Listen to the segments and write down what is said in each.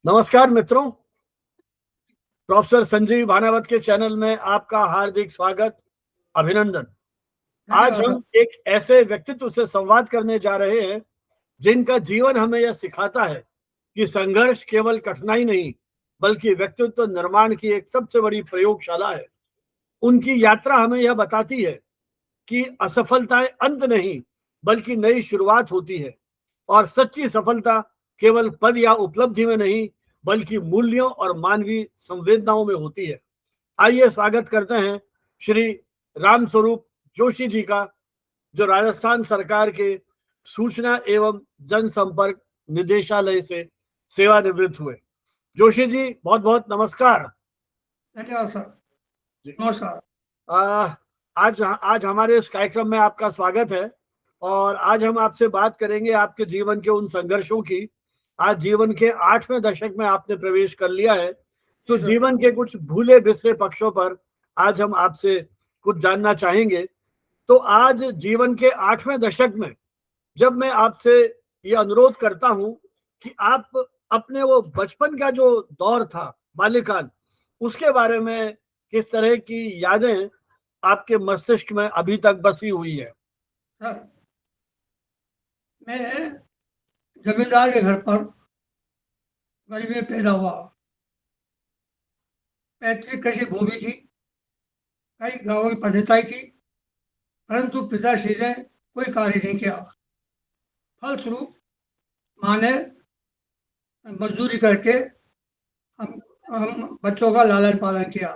नमस्कार मित्रों, प्रोफेसर संजीव भानावत के चैनल में आपका हार्दिक स्वागत, अभिनंदन। आज हम एक ऐसे व्यक्तित्व से संवाद करने जा रहे हैं जिनका जीवन हमें यह सिखाता है कि संघर्ष केवल कठिनाई नहीं बल्कि व्यक्तित्व निर्माण की एक सबसे बड़ी प्रयोगशाला है। उनकी यात्रा हमें यह बताती है कि असफलताएं अंत नहीं बल्कि नई शुरुआत होती है और सच्ची सफलता केवल पद या उपलब्धि में नहीं बल्कि मूल्यों और मानवीय संवेदनाओं में होती है। आइए स्वागत करते हैं श्री रामस्वरूप जोशी जी का, जो राजस्थान सरकार के सूचना एवं जनसंपर्क निदेशालय से सेवानिवृत्त हुए। जोशी जी, बहुत बहुत नमस्कार। धन्यवाद सर। नमस्कार। आज हमारे इस कार्यक्रम में आपका स्वागत है और आज हम आपसे बात करेंगे आपके जीवन के उन संघर्षों की। आज जीवन के 8वें दशक में आपने प्रवेश कर लिया है, तो जीवन के कुछ भूले बिसरे पक्षों पर आज हम आपसे कुछ जानना चाहेंगे। तो आज जीवन के 8वें दशक में जब मैं आपसे ये अनुरोध करता हूं कि आप अपने वो बचपन का जो दौर था, बाल्यकाल, उसके बारे में किस तरह की यादें आपके मस्तिष्क में अभी तक बसी हुई है? सर, मैं जमींदार के घर पर गरीबी में पैदा हुआ। पैतृक कृषि भूमि थी, कई गांवों की पंडिताई थी, परंतु पिताश्री ने कोई कार्य नहीं किया। फलस्वरूप माँ ने मजदूरी करके हम बच्चों का लालन पालन किया।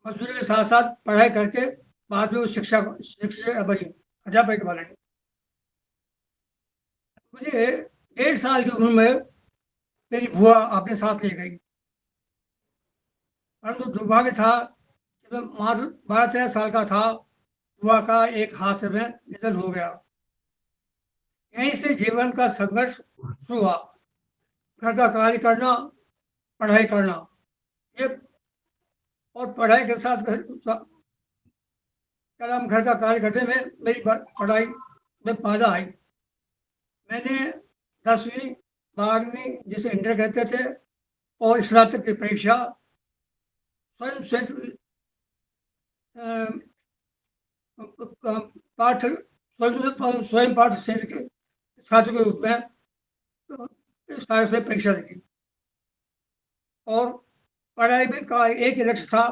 मजदूरी के साथ साथ पढ़ाई करके बाद में वो शिक्षक बनी, अध्यापक बने। मुझे 1.5 साल की उम्र में मेरी बुआ अपने साथ ले गई, परंतु दुर्भाग्य था कि मैं मात्र 12-13 साल का था, बुआ का एक हादसे में निधन हो गया। यहीं से जीवन का संघर्ष शुरू हुआ। घर का कार्य करना, पढ़ाई करना, ये और पढ़ाई के साथ हम घर का कार्य करने में मेरी पढ़ाई में बाधा आई। मैंने 10वीं 12वीं जिसे इंटर कहते थे और स्नातक की परीक्षा स्वयं पाठ क्षेत्र के छात्र के रूप में इस तरह से परीक्षा दी और पढ़ाई में का एक ही लक्ष्य था,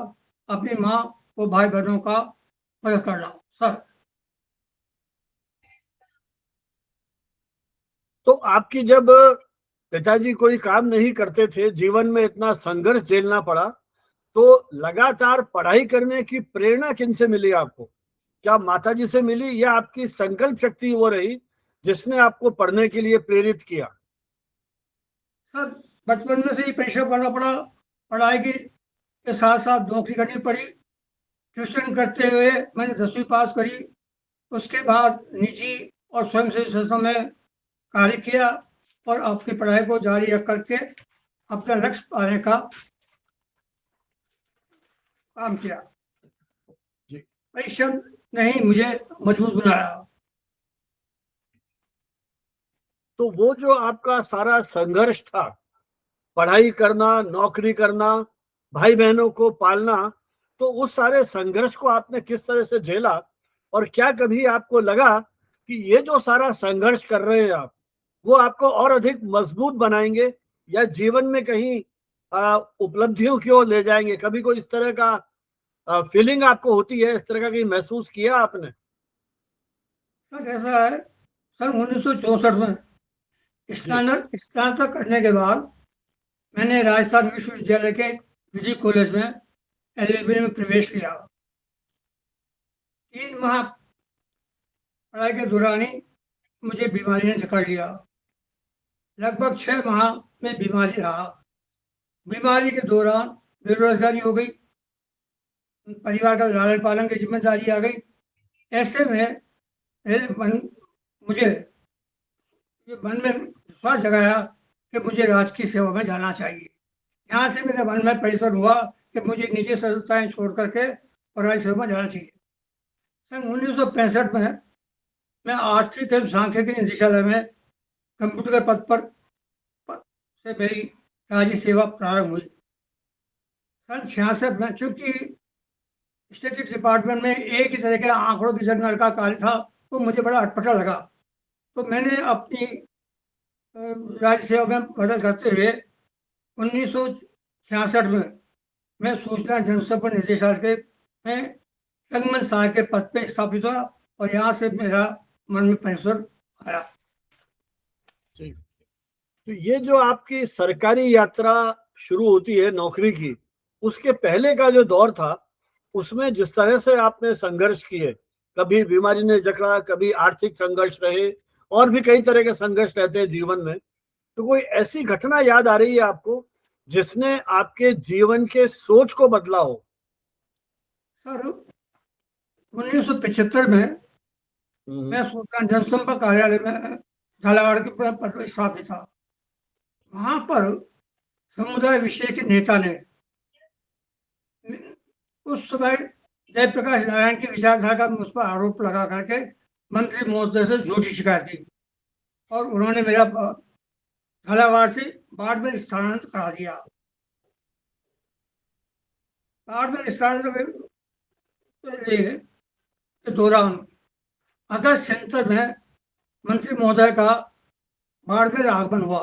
अपनी माँ और भाई बहनों का मदद करना। सर, तो आपकी जब पिताजी कोई काम नहीं करते थे, जीवन में इतना संघर्ष झेलना पड़ा, तो लगातार पढ़ाई करने की प्रेरणा किन से मिली आपको? क्या माताजी से मिली या आपकी संकल्प शक्ति वो रही जिसने आपको पढ़ने के लिए प्रेरित किया? सर, बचपन में से ही प्रेशर पढ़ना पड़ा। पढ़ाई के साथ साथ नौकरी करनी पड़ी। ट्यूशन करते हुए मैंने 10वीं पास करी। उसके बाद निजी और स्वयंसेवी संस्था में कार्य किया और अपनी पढ़ाई को जारी रख करके अपना लक्ष्य पाने का काम किया। परिश्रम ने ही मुझे मजबूत बनाया। तो वो जो आपका सारा संघर्ष था, पढ़ाई करना, नौकरी करना, भाई बहनों को पालना, तो उस सारे संघर्ष को आपने किस तरह से झेला? और क्या कभी आपको लगा कि ये जो सारा संघर्ष कर रहे हैं आप, वो आपको और अधिक मजबूत बनाएंगे या जीवन में कहीं उपलब्धियों की ओर ले जाएंगे? कभी कोई इस तरह का फीलिंग आपको होती है, इस तरह का कहीं महसूस किया आपने? सर, ऐसा है, सन 1964 में स्नातक करने के बाद मैंने राजस्थान विश्वविद्यालय के विधि कॉलेज में LLB में प्रवेश किया। 3 माह पढ़ाई के दौरान ही मुझे बीमारी ने जकड़ लिया। लगभग 6 माह में बीमारी रहा। बीमारी के दौरान बेरोजगारी हो गई, परिवार का लालन पालन की जिम्मेदारी आ गई। ऐसे में मुझे ये मन में विश्वास जगाया कि मुझे राजकीय सेवा में जाना चाहिए। यहाँ से मेरे मन में परिवर्तन हुआ कि मुझे निजी संस्थाएं छोड़ करके और राज्य सेवा में जाना चाहिए। सन 1965 में मैं आर्थिक एवं सांख्यिकी निदेशालय में कंप्यूटर के पद से मेरी राज्य सेवा प्रारंभ हुई। सन 66 में चूंकि स्टैटिस्टिक्स डिपार्टमेंट में एक ही तरह के आंकड़ों की जनगणना का कार्य था, तो मुझे बड़ा अटपटा लगा। तो मैंने अपनी राज्य सेवा में बदल करते हुए 1966 में मैं सूचना जनसंपर्क निदेशालय में रंगमंच सहायक के पद पे स्थापित हुआ और यहाँ से मेरा मन में परिसर आया। जी। तो ये जो आपकी सरकारी यात्रा शुरू होती है नौकरी की, उसके पहले का जो दौर था, उसमें जिस तरह से आपने संघर्ष किए, कभी बीमारी ने जकड़ा, कभी आर्थिक संघर्ष रहे, और भी कई तरह के संघर्ष रहते हैं जीवन में, तो कोई ऐसी घटना याद आ रही है आपको जिसने आपके जीवन के सोच को बदला हो? सर 1975 में मैं सूचना जनसंपर्क कार्यालय में झालावाड़ के पद पर स्थापित था। वहां पर समुदाय विषय के नेता ने उस समय जयप्रकाश नारायण की विचारधारा का मुझ पर आरोप लगा करके मंत्री महोदय से झूठी शिकायत की और उन्होंने मेरा झालावाड़ से बाड़मेर स्थानांतरित करा दिया। बाड़मेर स्थानांतरण के दौरान अगस्त सेंटर में मंत्री महोदय का बाड़मेर आगमन हुआ।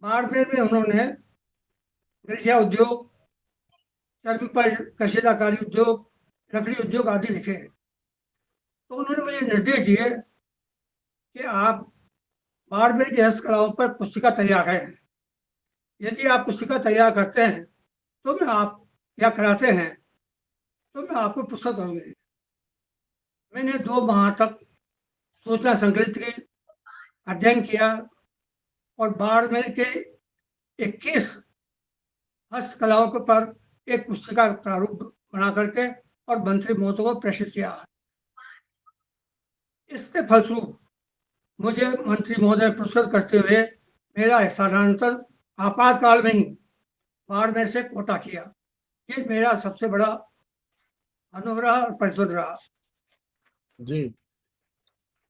बाड़मेर में उन्होंने गठिया उद्योग, चर्म पर कशीदाकारी उद्योग, लकड़ी उद्योग आदि लिखे। तो उन्होंने मुझे निर्देश दिए कि आप बाड़मेर की हस्तकलाओं पर पुस्तिका तैयार करें। यदि आप पुस्तिका तैयार करते हैं तो मैं आप या कराते हैं तो मैं आपको पुस्तक दूंगी। मैंने 2 माह तक सूचना संकलित की, अध्ययन किया और बाड़मेर के 21 हस्तकलाओं के पर एक पुस्तिका प्रारूप बना करके और मंत्री महोदय को प्रेषित किया। इसके फलस्वरूप मुझे मंत्री महोदय पुरस्कृत करते हुए मेरा स्थानांतरण आपातकाल में ही बाड़मेर से कोटा किया। ये मेरा सबसे बड़ा अनुभव रहा और परिश्रम रहा। जी।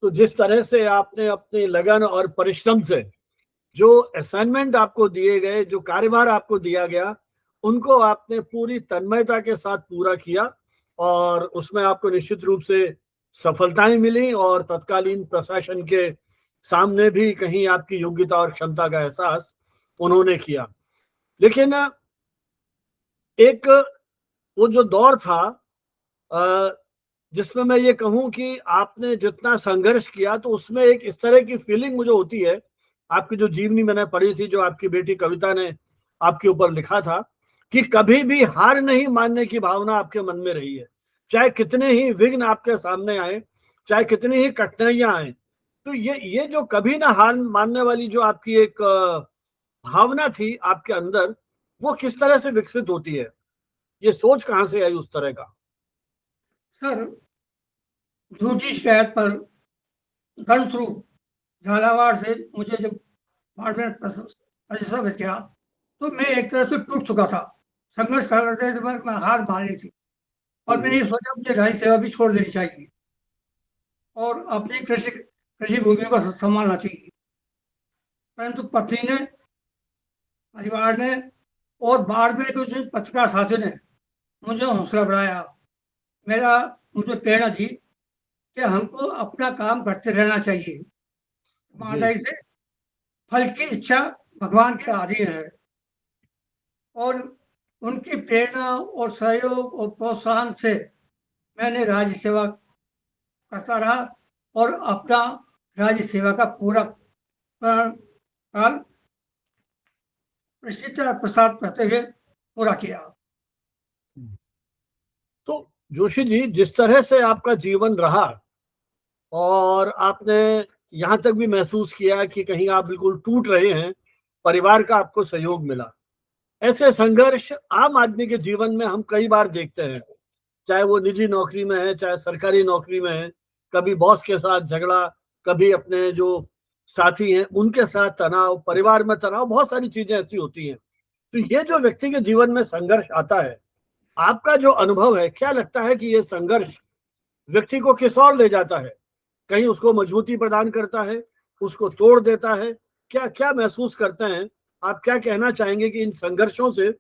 तो जिस तरह से आपने अपनी लगन और परिश्रम से जो असाइनमेंट आपको दिए गए, जो कार्यभार आपको दिया गया, उनको आपने पूरी तन्मयता के साथ पूरा किया और उसमें आपको निश्चित रूप से सफलताएं मिली और तत्कालीन प्रशासन के सामने भी कहीं आपकी योग्यता और क्षमता का एहसास उन्होंने किया। लेकिन एक वो जो दौर था जिसमें मैं ये कहूं कि आपने जितना संघर्ष किया, तो उसमें एक इस तरह की फीलिंग मुझे होती है, आपकी जो जीवनी मैंने पढ़ी थी, जो आपकी बेटी कविता ने आपके ऊपर लिखा था, कि कभी भी हार नहीं मानने की भावना आपके मन में रही है। चाहे कितने ही विघ्न आपके सामने आए, चाहे कितनी ही कठिनाइयां आए, तो ये जो कभी ना हार मानने वाली जो आपकी एक भावना थी आपके अंदर, वो किस तरह से विकसित होती है? ये सोच कहाँ से आई उस तरह का? सर झूठी शिकायत पर धर्मस्वरूप झालावाड़ से मुझे जब बाड़मेर प्रशासित किया तो मैं एक तरह से टूट चुका था। संघर्ष कर रहे थे, मैं हार मान ली थी और मैंने ये सोचा मुझे राज्य सेवा भी छोड़ देनी चाहिए और अपनी कृषि भूमि को संभालना चाहिए। परंतु पत्नी ने, परिवार ने और बाड़मेर के जो पत्रकार साथियों ने मुझे हौसला बढ़ाया, मुझे प्रेरणा दी कि हमको अपना काम करते रहना चाहिए। ईमानदारी से फल की इच्छा भगवान के अधीन है और उनकी प्रेरणा और सहयोग और प्रोत्साहन से मैंने राज्य सेवा करता रहा और अपना राज्य सेवा का पूरा काल प्रसाद करते हुए पूरा किया। तो जोशी जी, जिस तरह से आपका जीवन रहा और आपने यहाँ तक भी महसूस किया कि कहीं आप बिल्कुल टूट रहे हैं, परिवार का आपको सहयोग मिला, ऐसे संघर्ष आम आदमी के जीवन में हम कई बार देखते हैं, चाहे वो निजी नौकरी में है, चाहे सरकारी नौकरी में है। कभी बॉस के साथ झगड़ा, कभी अपने जो साथी हैं उनके साथ तनाव, परिवार में तनाव, बहुत सारी चीजें ऐसी होती हैं। तो ये जो व्यक्ति के जीवन में संघर्ष आता है, आपका जो अनुभव है, क्या लगता है कि ये संघर्ष व्यक्ति को किस ओर ले जाता है? कहीं उसको मजबूती प्रदान करता है, उसको तोड़ देता है? क्या क्या महसूस करते हैं आप? क्या कहना चाहेंगे कि इन संघर्षों से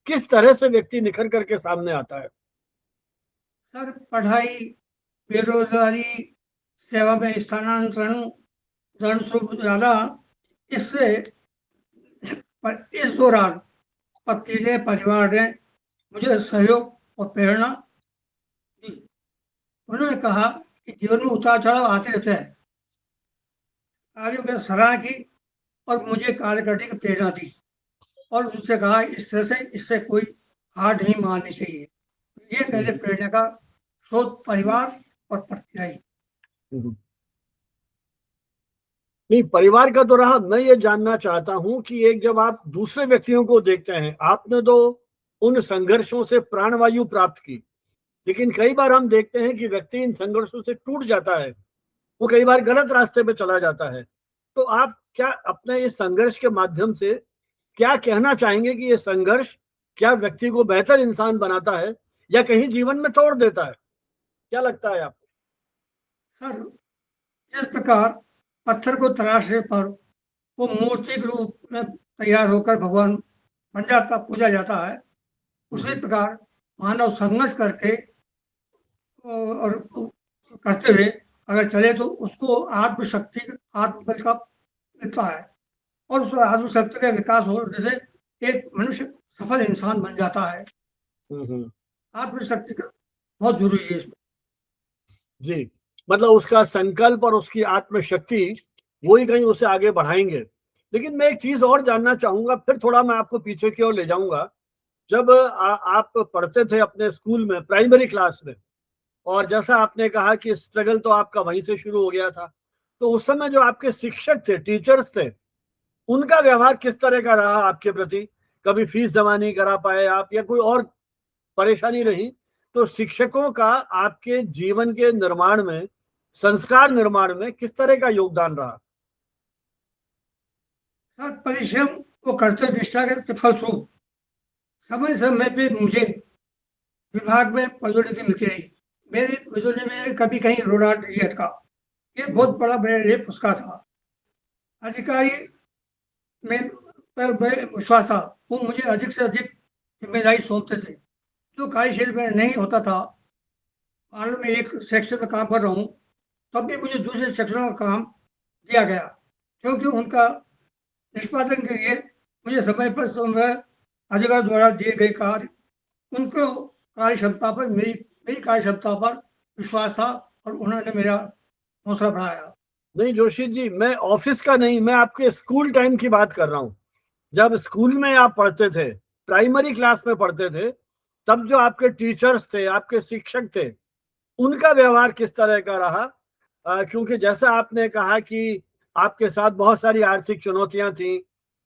किस तरह से व्यक्ति निखर करके सामने आता है? सर, पढ़ाई, बेरोजगारी, सेवा में स्थानांतरण, धन सुख ज्यादा, इससे इस दौरान पति ने, परिवार ने मुझे सहयोग और प्रेरणा दी। उन्होंने कहा कि जीवन में उतार चढ़ाव आते रहते हैं, कार्यों की सराहना की और मुझे कार्य करने की प्रेरणा दी, और उनसे कहा इस तरह से इससे कोई हार नहीं माननी चाहिए। ये मेरे प्रेरणा का स्रोत परिवार और पत्नी रही। नहीं, परिवार का तो रहा। मैं ये जानना चाहता हूं कि एक जब आप दूसरे व्यक्तियों को देखते हैं, आपने तो उन संघर्षों से प्राणवायु प्राप्त की, लेकिन कई बार हम देखते हैं कि व्यक्ति इन संघर्षों से टूट जाता है, वो कई बार गलत रास्ते पे चला जाता है। तो आप क्या अपने इस संघर्ष के माध्यम से क्या कहना चाहेंगे कि ये संघर्ष क्या व्यक्ति को बेहतर इंसान बनाता है या कहीं जीवन में तोड़ देता है? क्या लगता है आपको? सर, जिस प्रकार पत्थर को तराशने पर वो मूर्ति के रूप में तैयार होकर भगवान बन जाता, पूजा जाता है, उसी प्रकार मानव संघर्ष करके और करते हुए अगर चले तो उसको आत्मशक्ति, आत्मबल का मिलता है, और उस आत्मशक्ति का विकास होने से एक मनुष्य सफल इंसान बन जाता है। आत्मशक्ति का बहुत जरूरी है इसमें। जी, मतलब उसका संकल्प और उसकी आत्मशक्ति वही कहीं उसे आगे बढ़ाएंगे। लेकिन मैं एक चीज और जानना चाहूंगा, फिर थोड़ा मैं आपको पीछे की ओर ले जाऊंगा। जब आप पढ़ते थे अपने स्कूल में, प्राइमरी क्लास में, और जैसा आपने कहा कि स्ट्रगल तो आपका वहीं से शुरू हो गया था, तो उस समय जो आपके शिक्षक थे, टीचर्स थे, उनका व्यवहार किस तरह का रहा आपके प्रति? कभी फीस जमा नहीं करा पाए आप या कोई और परेशानी रही? तो शिक्षकों का आपके जीवन के निर्माण में, संस्कार निर्माण में किस तरह का योगदान रहा? सर, परिश्रम को करते निष्ठा के फलस्वरूप समय समय पे मुझे विभाग में पदोन्नति मिलती रही। मेरी पदोन्नति में कभी कहीं रोड़ा नहीं अटका। ये बहुत बड़ा मेरे लिए पुरस्कार था। अधिकारी में पर विश्वास था, वो मुझे अधिक से अधिक जिम्मेदारी सौंपते थे, जो कार्यशैली में नहीं होता था। मान लो मैं एक सेक्शन में काम कर रहा हूँ, तब भी मुझे दूसरे सेक्शन में काम दिया गया, क्योंकि उनका निष्पादन के लिए मुझे समय पर समय अधिकार द्वारा दिए गए कार्य, उनको कार्य क्षमता पर मेरी कार्य क्षमता पर विश्वास था, और उन्होंने मेरा हौसला बढ़ाया। नहीं जोशी जी, मैं ऑफिस का नहीं, मैं आपके स्कूल टाइम की बात कर रहा हूँ। जब स्कूल में आप पढ़ते थे, प्राइमरी क्लास में पढ़ते थे, तब जो आपके टीचर्स थे, आपके शिक्षक थे, उनका व्यवहार किस तरह का रहा? क्योंकि जैसा आपने कहा कि आपके साथ बहुत सारी आर्थिक चुनौतियां थी,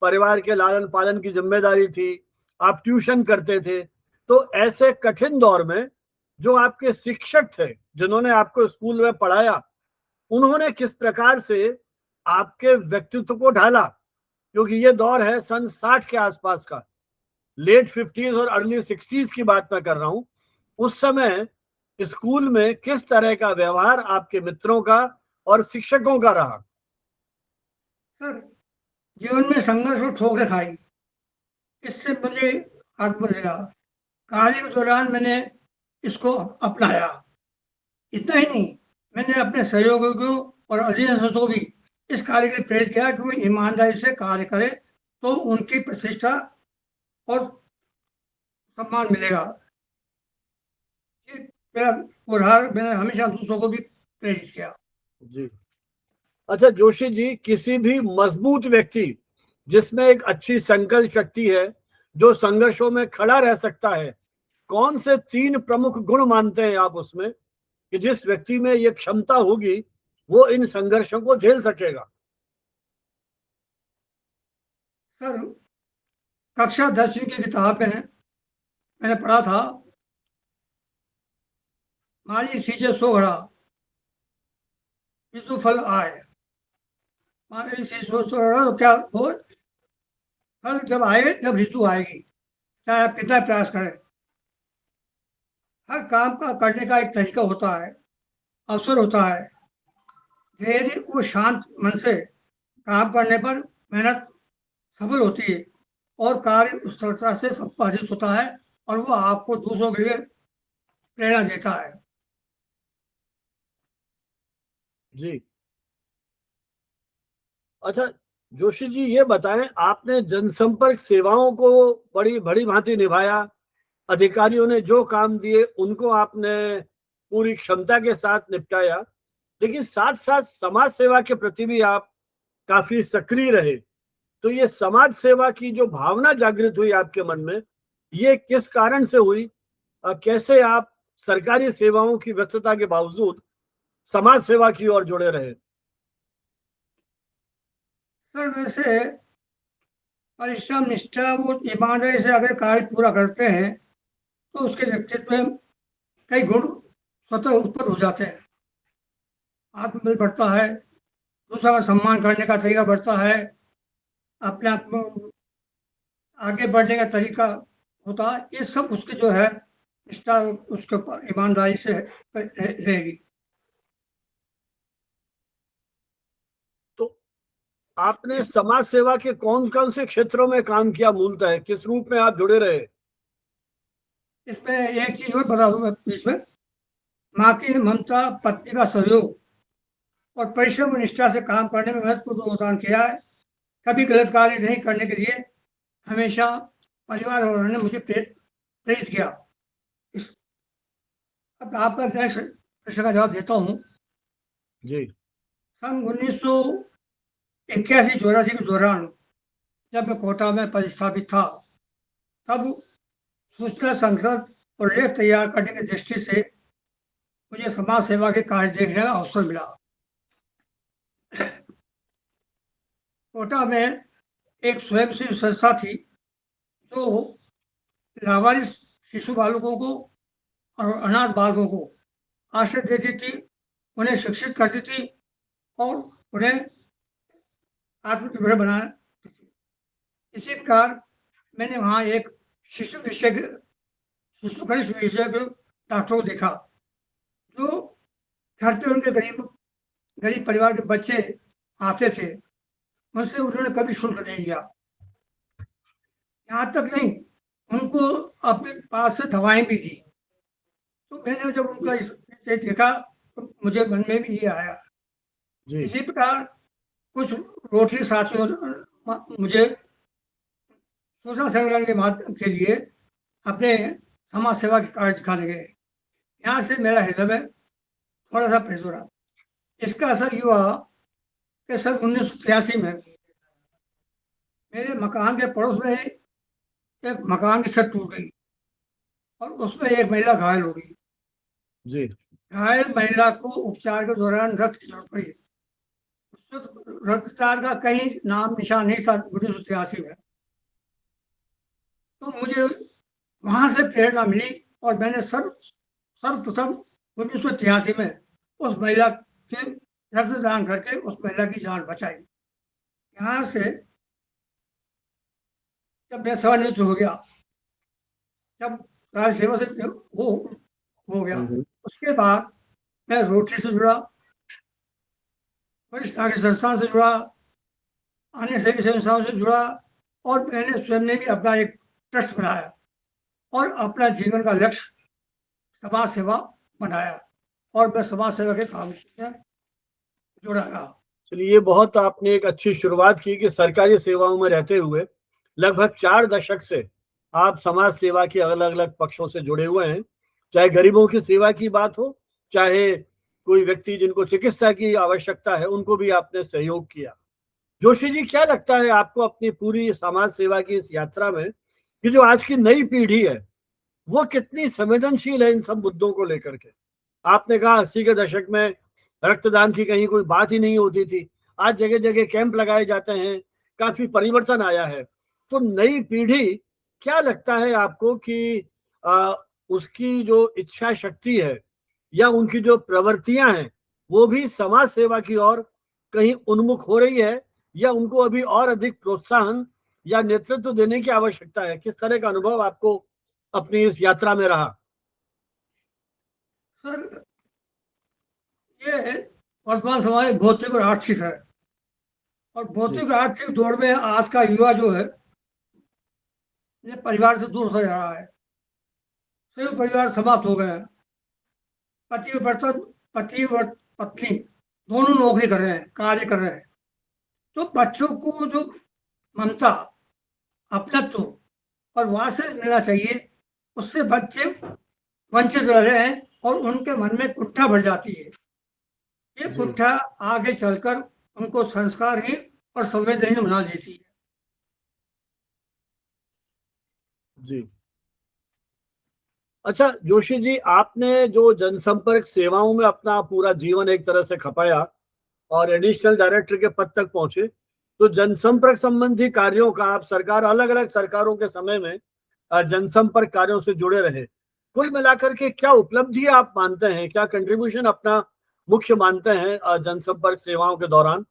परिवार के लालन पालन की जिम्मेदारी थी, आप ट्यूशन करते थे, तो ऐसे कठिन दौर में जो आपके शिक्षक थे, जिन्होंने आपको स्कूल में पढ़ाया, उन्होंने किस प्रकार से आपके व्यक्तित्व को ढाला? क्योंकि ये दौर है सन 60 के आसपास का, लेट 50s और अर्ली 60s की बात मैं कर रहा हूं। उस समय स्कूल में किस तरह का व्यवहार आपके मित्रों का और शिक्षकों का रहा? सर, जीवन में संघर्ष और ठोकरें खाई, इससे मुझे आत्मबल मिला। कार्य के दौरान मैंने इसको अपनाया। इतना ही नहीं, मैंने अपने सहयोगियों और अधीनस्थों को भी इस कार्य के लिए प्रेरित किया कि वो ईमानदारी से कार्य करे, तो उनकी प्रतिष्ठा और सम्मान मिलेगा। ये मेरा उदाहरण, मैंने हमेशा दूसरों को भी प्रेरित किया। जी। अच्छा जोशी जी, किसी भी मजबूत व्यक्ति जिसमें एक अच्छी संकल्प शक्ति है, जो संघर्षों में खड़ा रह सकता है, कौन से 3 प्रमुख गुण मानते हैं आप उसमें कि जिस व्यक्ति में ये क्षमता होगी वो इन संघर्षों को झेल सकेगा? सर, कक्षा 10वीं की किताब में मैंने पढ़ा था, माली सींचे सो घड़ा विषु फल आए। माली सींचे सो घड़ा, तो क्या हो, फल जब आए जब ऋतु आएगी, चाहे आप कितना प्रयास करें। हर काम का करने का एक तरीका होता है, अवसर होता है। धैर्य वो शांत मन से काम करने पर मेहनत सफल होती है और कार्य उस तरह से संपादित होता है और वो आपको दूसरों के लिए प्रेरणा देता है। जी। अच्छा, जोशी जी ये बताएं, आपने जनसंपर्क सेवाओं को बड़ी बड़ी भांति निभाया, अधिकारियों ने जो काम दिए उनको आपने पूरी क्षमता के साथ निपटाया, लेकिन साथ साथ समाज सेवा के प्रति भी आप काफी सक्रिय रहे। तो ये समाज सेवा की जो भावना जागृत हुई आपके मन में, ये किस कारण से हुई? कैसे आप सरकारी सेवाओं की व्यस्तता के बावजूद समाज सेवा की ओर जुड़े रहे? सर वैसे परिश्रम, निष्ठा वो ईमानदारी से अगर कार्य पूरा करते हैं तो उसके व्यक्तित्व में कई गुण स्वतः उत्पन्न हो जाते हैं। आत्मबल बढ़ता है, दूसरा का सम्मान करने का तरीका बढ़ता है, अपने आप में आगे बढ़ने का तरीका होता है। ये सब उसके जो है निष्ठा उसके ऊपर ईमानदारी से रहेगी। तो आपने समाज सेवा के कौन कौन से क्षेत्रों में काम किया? मूलतः किस रूप में आप जुड़े रहे? इसमें एक चीज और बता दूं मैं इसमें, माँ की ममता, पत्नी का सहयोग और परिश्रम और निष्ठा से काम करने में महत्वपूर्ण योगदान किया है। कभी गलत कार्य नहीं करने के लिए हमेशा परिवार वालों ने मुझे प्रेरित किया। इस अब आपका नेक्स्ट प्रश्न का जवाब देता हूँ। जी। सन 1981-84 के दौरान जब मैं कोटा में पदस्थापित था, तब सूचना संकलन और लेख तैयार करने की दृष्टि से मुझे समाज सेवा के कार्य देखने का अवसर मिला। कोटा में एक स्वयंसेवी संस्था थी जो लावारिस शिशु बालकों को और अनाथ बालकों को आश्रय देती थी, उन्हें शिक्षित करती थी और उन्हें आत्मनिर्भर बनाना। इसी प्रकार मैंने वहाँ एक शिशु गणित विषय के डॉक्टर को देखा जो घर पे उनके गरीब गरीब परिवार के बच्चे आते थे, उनसे उन्होंने कभी शुल्क नहीं लिया। यहाँ तक नहीं, उनको अपने पास से दवाएं भी दी। तो मैंने जब उनका ये देखा तो मुझे मन में भी ये आया। जी। इसी प्रकार कुछ रोटरी साथियों ने मुझे सूचना संग्रहण के माध्यम के लिए अपने समाज सेवा के कार्य दिखाने गए। यहाँ से मेरा हृदय में थोड़ा सा प्रेरित हुआ। इसका असर ये हुआ कि सन 1983 में मेरे मकान के पड़ोस में एक मकान की छत टूट गई और उसमें एक महिला घायल हो गई। जी। घायल महिला को उपचार के दौरान रक्त की जरूरत पड़ी। रक्तदान का कहीं नाम निशान नहीं था 1983 में। तो मुझे वहां से प्रेरणा मिली और मैंने सर्वप्रथम 1983 में उस महिला के रक्तदान करके उस महिला की जान बचाई। यहाँ से जब मैं सेवानिवृत्त हो गया, जब राज्य सेवा से वो हो गया, उसके बाद मैं रोटरी से जुड़ा, वरिष्ठ नागरिक संस्थान से जुड़ा, अन्य सेवी संस्थाओं से जुड़ा और मैंने स्वयं ने भी अपना एक ट्रस्ट बनाया और अपना जीवन का लक्ष्य समाज सेवा बनाया और मैं समाज सेवा के काम से जुड़ा रहा। चलिए, ये बहुत आपने एक अच्छी शुरुआत की कि सरकारी सेवाओं में रहते हुए लगभग 4 दशक से आप समाज सेवा के अलग अलग पक्षों से जुड़े हुए हैं। चाहे गरीबों की सेवा की बात हो, चाहे कोई व्यक्ति जिनको चिकित्सा की आवश्यकता है, उनको भी आपने सहयोग किया। जोशी जी, क्या लगता है आपको अपनी पूरी समाज सेवा की इस यात्रा में कि जो आज की नई पीढ़ी है वो कितनी संवेदनशील है इन सब मुद्दों को लेकर के? आपने कहा 80 के दशक में रक्तदान की कहीं कोई बात ही नहीं होती थी, आज जगह जगह कैंप लगाए जाते हैं, काफी परिवर्तन आया है। तो नई पीढ़ी, क्या लगता है आपको कि उसकी जो इच्छा शक्ति है या उनकी जो प्रवृत्तियां हैं वो भी समाज सेवा की ओर कहीं उन्मुख हो रही है, या उनको अभी और अधिक प्रोत्साहन या नेतृत्व देने की आवश्यकता है? किस तरह का अनुभव आपको अपनी इस यात्रा में रहा? सर ये वर्तमान समाज भौतिक और आर्थिक है। और भौतिक आर्थिक दौड़ में आज का युवा जो है ये परिवार से दूर हो जा रहा है। संयुक्त परिवार समाप्त हो गए हैं। पति बर्तन पति और पत्नी दोनों नौकरी कर रहे हैं, कार्य कर रहे हैं। तो बच्चों को जो ममता, अपनत्व और वात्सल्य मिलना चाहिए, उससे बच्चे वंचित रह रहे हैं और उनके मन में कुष्ठा बढ़ जाती है। ये जी कुष्ठा आगे चलकर उनको संस्कारहीन और संवेदनहीन बना देती है। जी। अच्छा जोशी जी, आपने जो जनसंपर्क सेवाओं में अपना पूरा जीवन एक तरह से खपाया और एडिशनल डायरेक्टर के पद तक पहुंचे, तो जनसंपर्क संबंधी कार्यों का आप सरकार, अलग अलग सरकारों के समय में जनसंपर्क कार्यों से जुड़े रहे। कुल मिलाकर के क्या उपलब्धि आप मानते हैं, क्या कंट्रीब्यूशन अपना मुख्य मानते हैं जनसंपर्क सेवाओं के दौरान,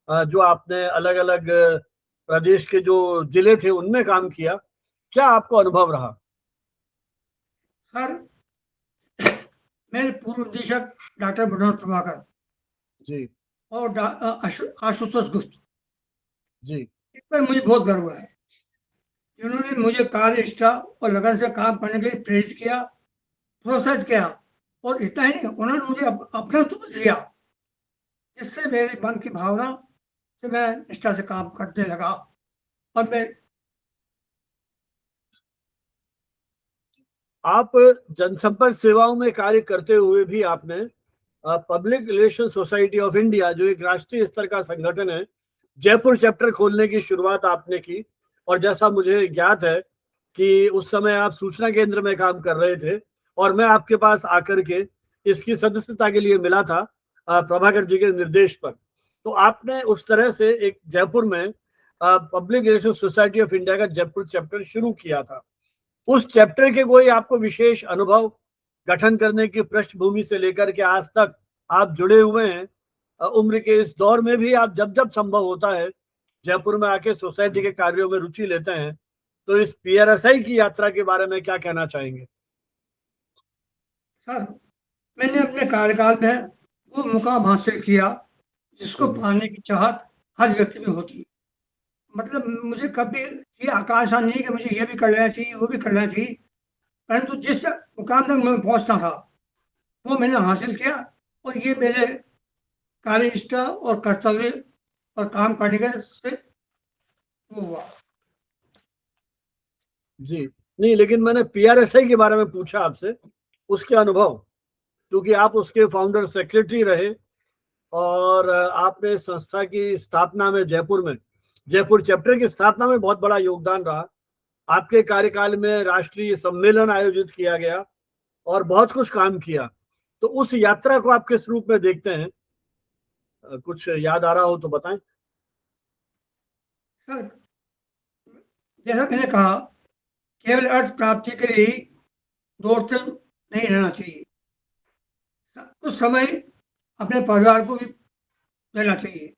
जो आपने अलग अलग प्रदेश के जो जिले थे उनमें काम किया, क्या आपको अनुभव रहा? सर, मेरे पूर्व निदेशक डॉक्टर मनोहर प्रभाकर जी और आशुतोष गुप्त, जी इस पर मुझे बहुत गर्व है। जिन्होंने मुझे कार्य निष्ठा और लगन से काम करने के लिए प्रेरित किया, प्रोत्साहित किया। और इतना ही नहीं, उन्होंने मुझे अपना समझ लिया, जिससे मेरे मन की भावना से मैं निष्ठा से काम करने लगा। और मैं आप जनसंपर्क सेवाओं में कार्य करते हुए भी आपने public relation society of India, जो एक राष्ट्रीय स्तर का संगठन है, जयपुर चैप्टर खोलने की शुरुआत आपने की। और जैसा मुझे ज्ञात है कि उस समय आप सूचना केंद्र में काम कर रहे थे और मैं आपके पास आकर के इसकी सदस्यता के लिए मिला था प्रभाकर जी के निर्देश पर। तो आपने उस तरह से एक जयपुर में public relation society of India का जयपुर चैप्टर शुरू किया था। उस चैप्टर के कोई आपको विशेष अनुभव, गठन करने की पृष्ठभूमि से लेकर के आज तक आप जुड़े हुए हैं, उम्र के इस दौर में भी आप जब जब संभव होता है जयपुर में आके सोसाइटी के कार्यों में रुचि लेते हैं, तो इस पीआरएसआई की यात्रा के बारे में क्या कहना चाहेंगे? सर, मैंने अपने कार्यकाल में वो मुकाम हासिल किया जिसको पाने की चाहत हर व्यक्ति में होती है। मतलब मुझे कभी ये आकांक्षा नहीं कि मुझे ये भी कर लेना चाहिए, वो भी कर लेना चाहिए, परंतु जिस मुकाम तक मैं पहुंचना था वो मैंने हासिल किया। और ये मेरे कार्यनिष्ठा और कर्तव्य और काम करने के से वो हुआ। जी नहीं, लेकिन मैंने पीआरएसआई के बारे में पूछा आपसे, उसके अनुभव, क्योंकि आप उसके फाउंडर सेक्रेटरी रहे और आपने संस्था की स्थापना में जयपुर चैप्टर की स्थापना में बहुत बड़ा योगदान रहा। आपके कार्यकाल में राष्ट्रीय सम्मेलन आयोजित किया गया और बहुत कुछ काम किया। तो उस यात्रा को आप किस रूप में देखते हैं? कुछ याद आ रहा हो तो बताएं। सर, जैसा मैंने कहा, केवल अर्थ प्राप्ति के लिए ही दौड़ते नहीं रहना चाहिए। कुछ समय अपने परिवार को भी देना चाहिए।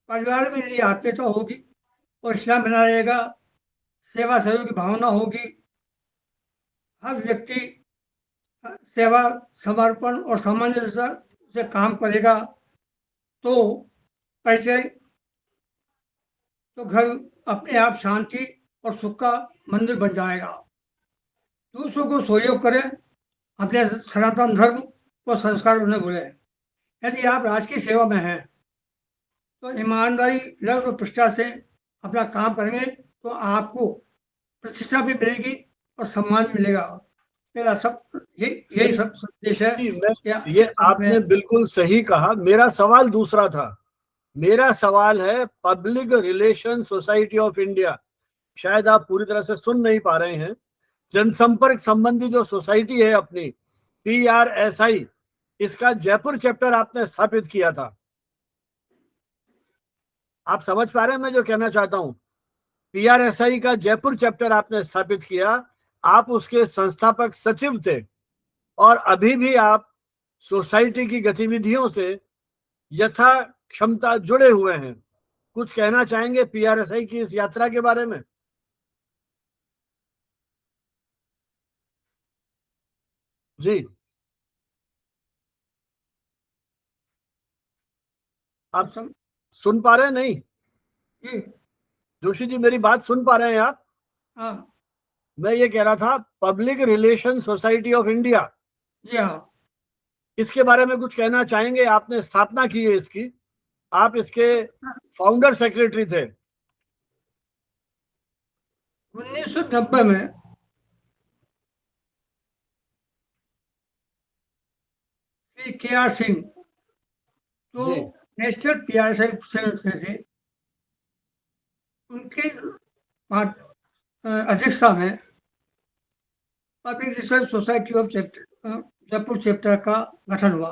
परिवार में यदि आत्मीयता होगी और इस्लाम बना रहेगा, सेवा सहयोग की भावना होगी, हर व्यक्ति सेवा, समर्पण और सामंजस्य से काम करेगा, तो परिचय, तो घर अपने आप शांति और सुख का मंदिर बन जाएगा। दूसरों को सहयोग करें, अपने सनातन धर्म और संस्कार उन्हें भूलें। यदि आप राजकीय सेवा में हैं तो ईमानदारी, लग्न और निष्ठा से अपना काम करेंगे तो आपको प्रतिष्ठा भी मिलेगी और सम्मान भी मिलेगा। मेरा सब यही सब संदेश है। जी, क्या ये मैं आपने बिल्कुल सही कहा। मेरा सवाल दूसरा था। मेरा सवाल है public relation society of India, शायद आप पूरी तरह से सुन नहीं पा रहे हैं। जनसंपर्क संबंधी जो सोसाइटी है अपनी, पीआरएसआई, इसका जयपुर चैप्टर आपने स्थापित किया था। आप समझ पा रहे हैं मैं जो कहना चाहता हूं? पीआरएसआई का जयपुर चैप्टर आपने स्थापित किया, आप उसके संस्थापक सचिव थे और अभी भी आप सोसाइटी की गतिविधियों से यथा क्षमता जुड़े हुए हैं। कुछ कहना चाहेंगे पीआरएसआई की इस यात्रा के बारे में? जी, आप सम, सुन पा रहे हैं नहीं? जी जोशी जी मेरी बात सुन पा रहे हैं आप? हाँ मैं ये कह रहा था, public relation society of India, जी हाँ। इसके बारे में कुछ कहना चाहेंगे? आपने स्थापना की है इसकी, आप इसके फाउंडर सेक्रेटरी थे। 1990 में श्री KR सिंह जो जी नेशनल PRS सेक्रेटरी थे, उनके अध्यक्षता में public research society of Jaipur chapter का गठन हुआ।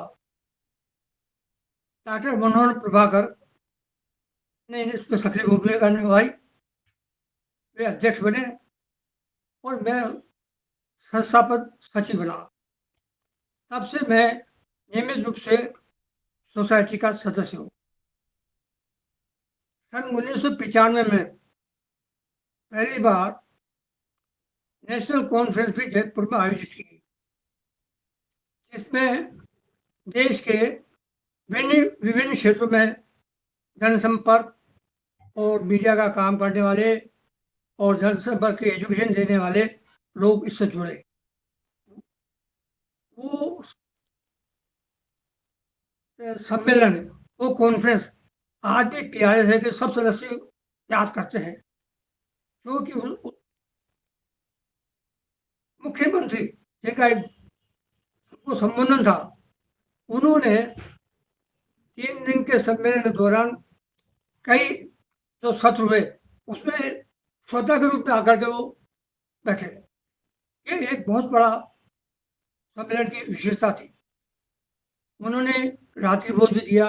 डॉक्टर मनोहर प्रभाकर ने इसमें सक्रिय भूमिका निभाई, वे अध्यक्ष बने और मैं संस्थापक सचिव बना। तब से मैं नियमित रूप से सोसाइटी का सदस्य हूँ। सन 1995 में पहली बार नेशनल कॉन्फ्रेंस भी जयपुर में आयोजित की, जिसमें देश के विभिन्न क्षेत्रों में जनसंपर्क और मीडिया का काम करने वाले और जनसंपर्क की एजुकेशन देने वाले लोग इससे जुड़े। वो सम्मेलन, वो कॉन्फ्रेंस आज भी PRS के सब सदस्य याद करते हैं, क्योंकि मुख्यमंत्री जिनका एक वो संबोधन था, उन्होंने 3 दिन के सम्मेलन के दौरान कई जो सत्र हुए उसमें श्रोता के रूप में आकर के वो बैठे। ये एक बहुत बड़ा सम्मेलन की विशेषता थी। उन्होंने रात्रि भोज भी दिया,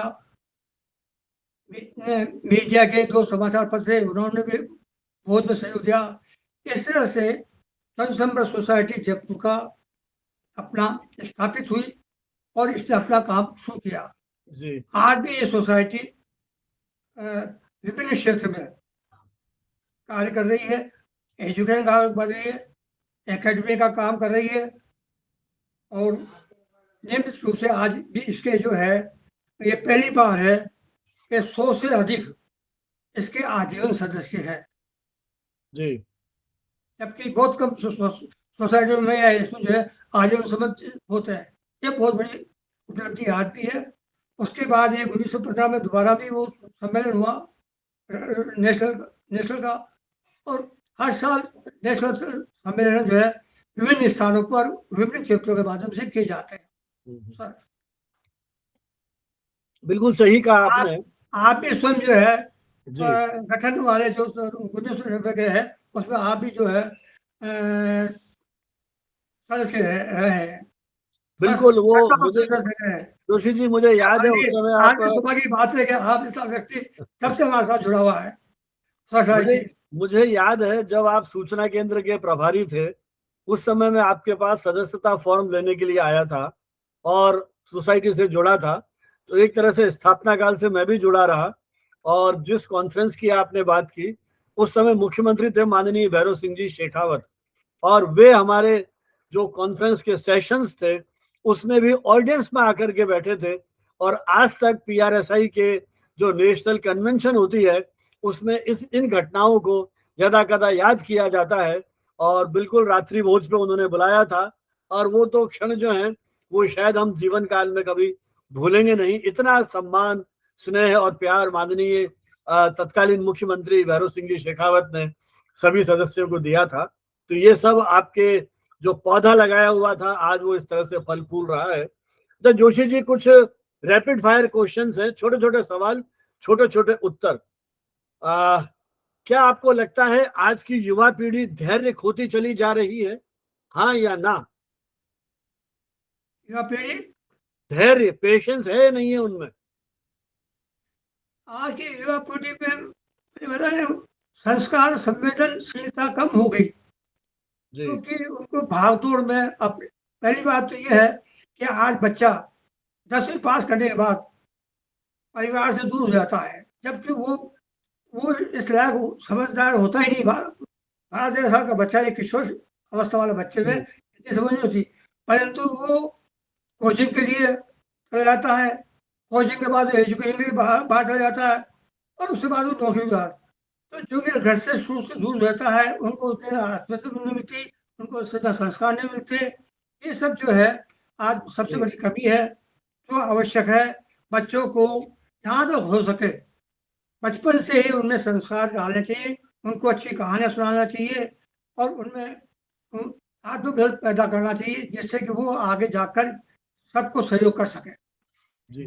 मीडिया के जो समाचार पत्र थे उन्होंने भी भोज में सहयोग दिया। इस तरह से जनसंपर्क सोसाइटी जयपुर का अपना स्थापित हुई और इसने अपना काम शुरू किया। जी आज भी ये सोसाइटी विभिन्न क्षेत्र में कार्य कर रही है, एजुकेशन का कर रही है, एकेडमी का काम कर रही है और नियमित रूप से आज भी इसके जो है ये पहली बार है कि 100 से अधिक इसके आजीवन सदस्य हैं, जी जबकि बहुत कम सोसाइटियों में या इसमें जो है आजीवन सदस्य होते हैं। ये बहुत बड़ी उपलब्धि आज भी है। उसके बाद ये 1915 में दोबारा भी वो सम्मेलन हुआ नेशनल का, और हर साल नेशनल सम्मेलन जो है विभिन्न स्थानों पर विभिन्न क्षेत्रों के माध्यम से किए जाते हैं। सर बिल्कुल सही कहा आपने। आप भी स्वयं जो है जी गठन वाले जो 1990 के है उसमें आप भी जो है सदस्य रहे हैं। बिल्कुल, वो मुझे सदस्य रहे हैं। जोशी जी मुझे याद है उस समय आज आप, की सुबह की बात है कि आप जैसा व्यक्ति तब से हमारे साथ जुड़ा हुआ है सोसाइटी। मुझे याद है जब आप सूचना केंद्र के प्रभारी थे, उस समय मैं आपके पास सदस्यता फॉर्म लेने के लिए आया था और सोसाइटी से जुड़ा था। तो एक तरह से स्थापना काल से मैं भी जुड़ा रहा। और जिस कॉन्फ्रेंस की आपने बात की, उस समय मुख्यमंत्री थे माननीय भैरव सिंह जी शेखावत, और वे हमारे जो कॉन्फ्रेंस के सेशंस थे उसमें भी ऑडियंस में आकर के बैठे थे। और आज तक PRSI के जो नेशनल कन्वेंशन होती है उसमें इन घटनाओं को यदा कदा याद किया जाता है। और बिल्कुल रात्रि भोज पे उन्होंने बुलाया था, और वो तो क्षण जो है वो शायद हम जीवन काल में कभी भूलेंगे नहीं। इतना सम्मान, स्नेह और प्यार माननीय तत्कालीन मुख्यमंत्री भैरव सिंह जी शेखावत ने सभी सदस्यों को दिया था। तो ये सब आपके जो पौधा लगाया हुआ था आज वो इस तरह से फल फूल रहा है। तो जोशी जी कुछ रैपिड फायर क्वेश्चंस हैं, छोटे छोटे सवाल, छोटे छोटे उत्तर। क्या आपको लगता है आज की युवा पीढ़ी धैर्य खोती चली जा रही है, हाँ या ना? युवा पीढ़ी धैर्य, पेशेंस है नहीं है उनमें? आज की युवा पीढ़ी में संस्कार संवेदनशीलता कम हो गई, क्योंकि उनको भागदौड़ में अब पहली बात तो यह है कि आज बच्चा 10वीं पास करने के बाद परिवार से दूर हो जाता है, जबकि वो इस लायक समझदार होता ही नहीं। 12-13 साल का बच्चा, एक किशोर अवस्था वाले बच्चे में इतनी समझ नहीं होती, परंतु वो कोचिंग के लिए चला जाता है, कोचिंग के बाद एजुकेशन के लिए बाहर चला जाता है, और उसके बाद वो नौकरीदार। तो जो कि घर से शुरू से दूर रहता है, उनको उतने आत्महत्या नहीं मिलती, उनको उससे इतना संस्कार नहीं मिलते। ये सब जो है आज सबसे जी। बड़ी कमी है। जो आवश्यक है, बच्चों को जहाँ तक हो सके बचपन से ही उनमें संस्कार डालने चाहिए, उनको अच्छी कहानियाँ सुनाना चाहिए और उनमें आत्मबल पैदा करना चाहिए, जिससे कि वो आगे जाकर सबको सहयोग कर सके। जी।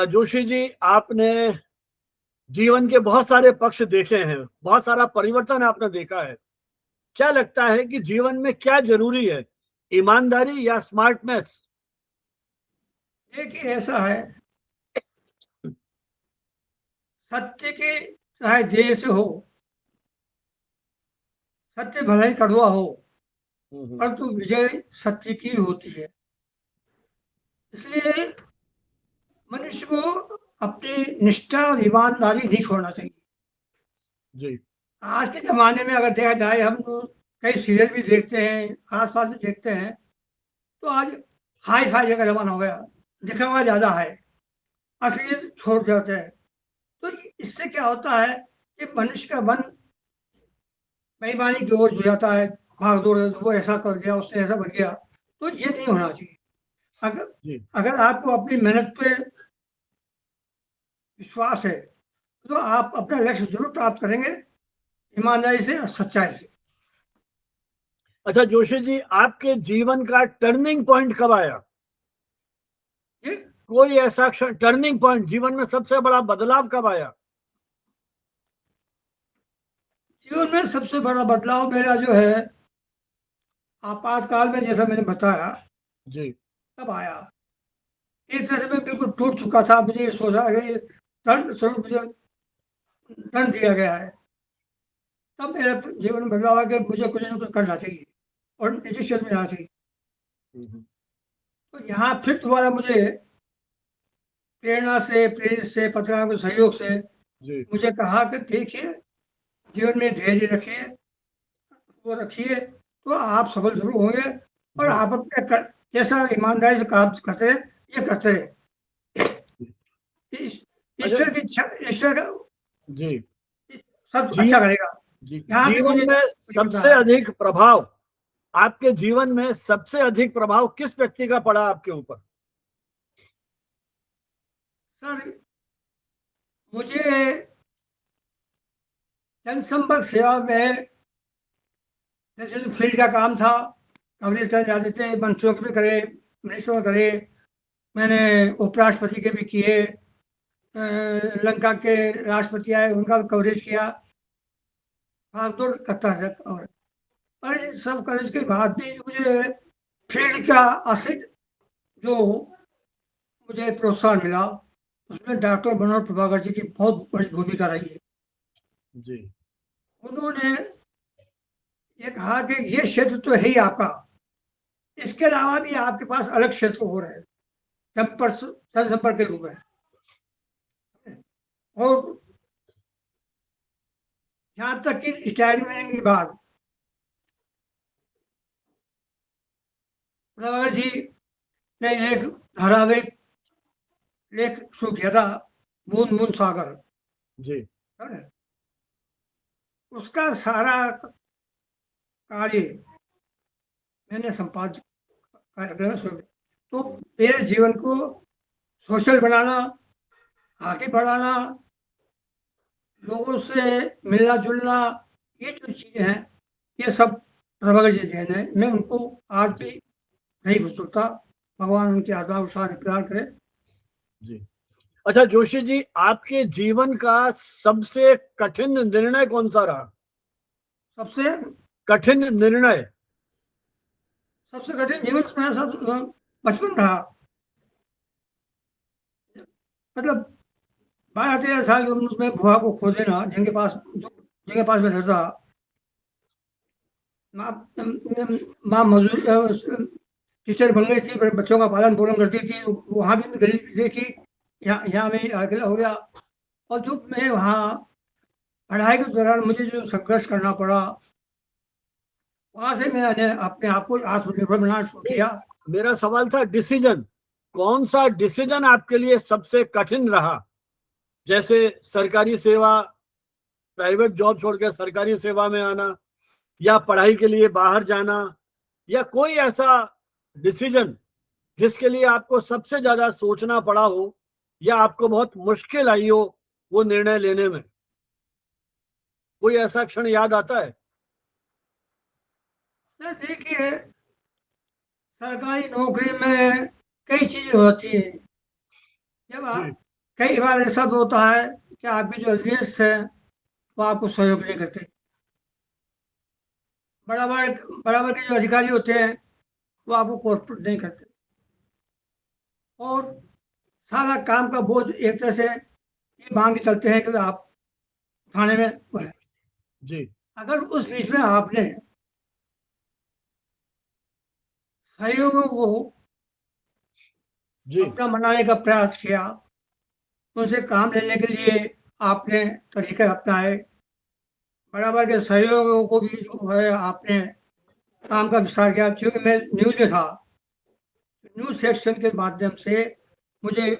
जोशी जी, आपने जीवन के बहुत सारे पक्ष देखे हैं, बहुत सारा परिवर्तन आपने देखा है। क्या लगता है कि जीवन में क्या जरूरी है, ईमानदारी या स्मार्टनेस? देखिए ऐसा है, सत्य की चाहे जय से हो, सत्य भले ही कड़वा हो, परंतु विजय सत्य की होती है। इसलिए मनुष्य को अपनी निष्ठा और ईमानदारी नहीं छोड़ना चाहिए। जी। आज के ज़माने में अगर देखा जाए, हम कई सीरियल भी देखते हैं, आस-पास भी देखते हैं, तो आज हाई-फाई का ज़माना हो गया, दिखावा ज़्यादा है, असलियत छोड़ जाते हैं। तो इससे क्या होता है कि मनुष्य का मन बेईमानी की ओर झुक जाता है, भाग-दौड़, वो ऐसा कर दिया, उसने ऐसा बन गया, तो ये नहीं होना चाहिए। अगर जी। अगर आपको अपनी मेहनत पे विश्वास है, तो आप अपना लक्ष्य ज़रूर प्राप्त करेंगे, ईमानदारी से और सच्चाई से। अच्छा जोशी जी, आपके जीवन का टर्निंग पॉइंट कब आया? ये कोई ऐसा टर्निंग पॉइंट, जीवन में सबसे बड़ा बदलाव कब आया? जीवन में सबसे बड़ा बदलाव मेरा जो है, आपातकाल में जैसा मैंने बताया, जी। तब आया। एक तरह से मैं बिल्कुल टूट चुका था, मुझे ये सोचा कि दंड स्वरूप मुझे दंड दिया गया है। तब मेरा जीवन में बदलाव है कि मुझे कुछ न कुछ करना चाहिए और निजी क्षेत्र में जाना चाहिए। तो यहाँ फिर दोबारा मुझे प्रेरणा से, प्रेरित से, पत्रकारों के सहयोग से जी। मुझे कहा कि देखिए, जीवन में धैर्य रखिए, वो रखिए, तो आप सफल ज़रूर होंगे और जी। आप अपने जैसा ईमानदारी से काम करते रहे, ये करते रहे। ईश अच्छा। ईश्वर की इच्छा, ईश्वर का जी। सब जी। अच्छा करेगा। जी। यहाँ पे मुझे जीवन में कुछ पता सबसे है। अधिक प्रभाव, आपके जीवन में सबसे अधिक प्रभाव किस व्यक्ति का पड़ा आपके ऊपर? सर, मुझे जनसंपर्क सेवा में जैसे जो फील्ड का काम था, कवरेज करने जाते थे, मंत्रियों के भी करे, मिनिस्टरों के करे, मैंने उपराष्ट्रपति के भी किए, लंका के राष्ट्रपति आए, उनका भी कवरेज किया, भाग-दौड़ करता था। और इन सब कवरेज के बाद भी मुझे फील्ड का असली जो मुझे प्रोत्साहन मिला, उसमें डॉक्टर मनोहर प्रभाकर जी की बहुत बड़ी भूमिका रही है। जी। उन्होंने ये कहा कि ये क्षेत्र तो है ही आपका, इसके अलावा भी आपके पास अलग क्षेत्र हो रहे हैं, जनसंपर्क के रूप में। और यहाँ तक कि रिटायरमेंट के बाद प्रभाकर जी ने एक धारावाहिक लेख शुरू किया था, बूंद बूंद सागर। जी। उसका सारा कार्य मैंने संपादित कार्यक्रम शुरू। तो मेरे जीवन को सोशल बनाना, आगे बढ़ाना, लोगों से मिलना जुलना, ये जो चीज़ें हैं, ये सब प्रभाकर जी देन है। मैं उनको आज भी नहीं भूल सकता। भगवान उनकी आत्मा को शांति प्रदान करे। जी। अच्छा जोशी जी, आपके जीवन का सबसे कठिन निर्णय कौन सा रहा? सबसे कठिन निर्णय? सबसे कठिन जीवन में मेरा सब बचपन रहा। मतलब 12-13 साल की उम्र में बुआ को खो देना, जिनके पास मैं रहता। माँ मजदूर टीचर बन गई थी, बच्चों का पालन पोषण करती थी, वहाँ भी गरीबी देखी, यहाँ मैं अकेला हो गया। और जो मैं वहाँ पढ़ाई के दौरान मुझे जो संघर्ष करना पड़ा, वहाँ से मैंने अपने आप को आत्मनिर्भर बनाना शुरू किया। मेरा सवाल था डिसीजन, कौन सा डिसीजन आपके लिए सबसे कठिन रहा? जैसे सरकारी सेवा, प्राइवेट जॉब छोड़कर सरकारी सेवा में आना, या पढ़ाई के लिए बाहर जाना, या कोई ऐसा डिसीजन जिसके लिए आपको सबसे ज्यादा सोचना पड़ा हो या आपको बहुत मुश्किल आई हो वो निर्णय लेने में, कोई ऐसा क्षण याद आता है? सर देखिए, सरकारी नौकरी में कई चीजें होती है। जब जी, आप कई बार ऐसा भी होता है कि आपके जो अधीनस्थ है वो आपको सहयोग नहीं करते। बराबर बराबर के जो अधिकारी होते हैं वो आपको कोऑपरेट नहीं करते, और सारा काम का बोझ एक तरह से ये मान के चलते हैं कि आप उठाने में वो है। जी, अगर उस बीच में आपने सहयोगियों को जी, अपना मनाने का प्रयास किया, उनसे काम लेने के लिए आपने तरीके अपनाए, बराबर के सहयोगियों को भी जो है आपने काम का विस्तार किया। क्योंकि मैं न्यूज में था, न्यूज सेक्शन के माध्यम से मुझे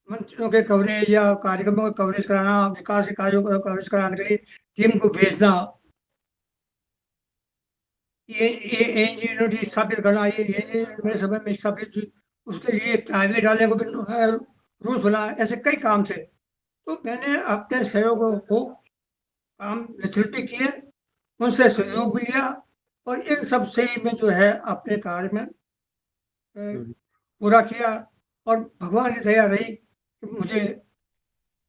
मंत्रियों के कवरेज या कार्यक्रमों का कवरेज कराना, विकास के कार्यों का कवरेज कराने के लिए टीम को भेजना, ये यूनिट स्थापित करना, ये मेरे समय में स्थापित हुई, उसके लिए प्राइवेट वाले को भी रूल्स बनाए, ऐसे कई काम थे। तो मैंने अपने सहयोगों को काम वितरित भी किए, उनसे सहयोग भी लिया, और इन सब से ही मैं जो है अपने कार्य में पूरा किया। और भगवान की दया रही कि मुझे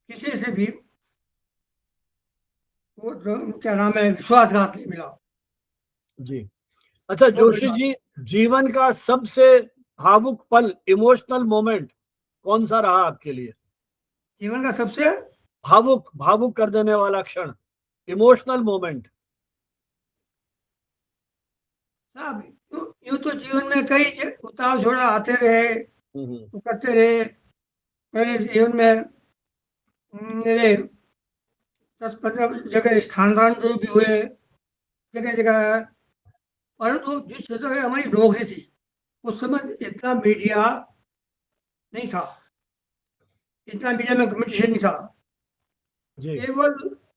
किसी से भी वो क्या नाम है विश्वासघात नहीं मिला। जी। अच्छा बहुत बड़ी जोशी बात। जी, जीवन का सबसे भावुक पल, इमोशनल मोमेंट कौन सा रहा आपके लिए? जीवन का सबसे भावुक भावुक कर देने वाला क्षण, इमोशनल मोमेंट। साहब, यूं तो जीवन में कई उतार चढ़ाव आते रहे, तो करते रहे। मेरे जीवन में मेरे 10-15 जगह स्थानांतरण भी हुए, जगह जगह। परंतु जिस जगह हमारी नौकरी थी उस समय इतना मीडिया नहीं था, इतना मीडिया में कम्युनिकेशन नहीं था, जी, केवल